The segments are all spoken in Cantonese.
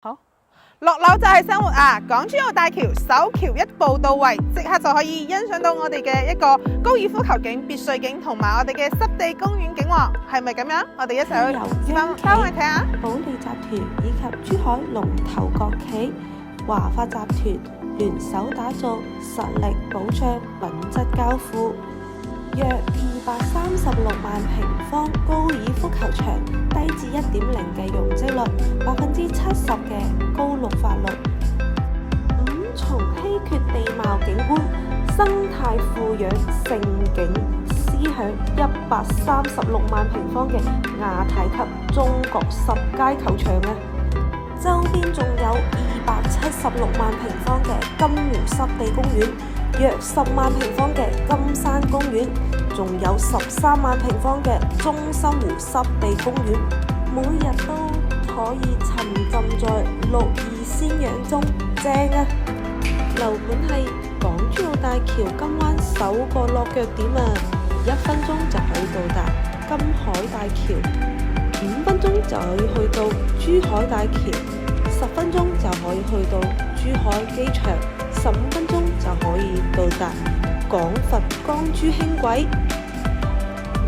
好，落樓就係生活啊！港珠澳大橋首橋一步到位，即刻就可以欣賞到我哋嘅一個高爾夫球景、別墅景同埋我哋嘅濕地公園景喎，係咪咁樣？我哋一齊去翻去睇下。保利集團以及珠海龍頭國企華發集團聯手打造實力保障品質交付，約236萬平方高爾夫球場，低至1.0嘅容積率，70%嘅高綠化率，5重稀缺地貌景觀，生態富養盛景思享136萬平方嘅亞太級中國10佳球場啊！周邊仲有276萬平方嘅金湖濕地公園，約10萬平方嘅金山公園，仲有13萬平方嘅中心湖濕地公園，每日都可以沉浸在綠意仙境中，正啊！樓盤係港珠澳大橋金灣首個落腳點啊，1分鐘就可以到達金海大橋，5分鐘就可以去到珠海大橋，10分鐘就可以去到珠海機場，15分鐘就可以到達廣佛江珠輕軌。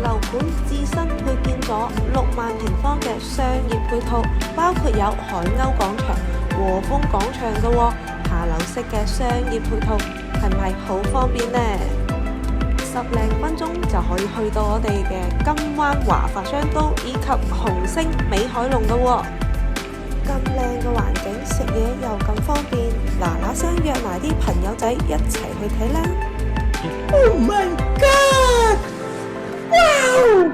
樓盤自身配建咗6萬平方嘅商業配套，包括有海鷗廣場、和風廣場嘅喎，下樓式嘅商業配套係咪好方便呢？10零分鐘就可以去到我哋嘅金灣華發商都以及紅星美海龍嘅喎。咁靚嘅環境，食嘢又咁方便，嗱聲約埋啲朋友仔一齊去睇啦！ Oh my god! Wow!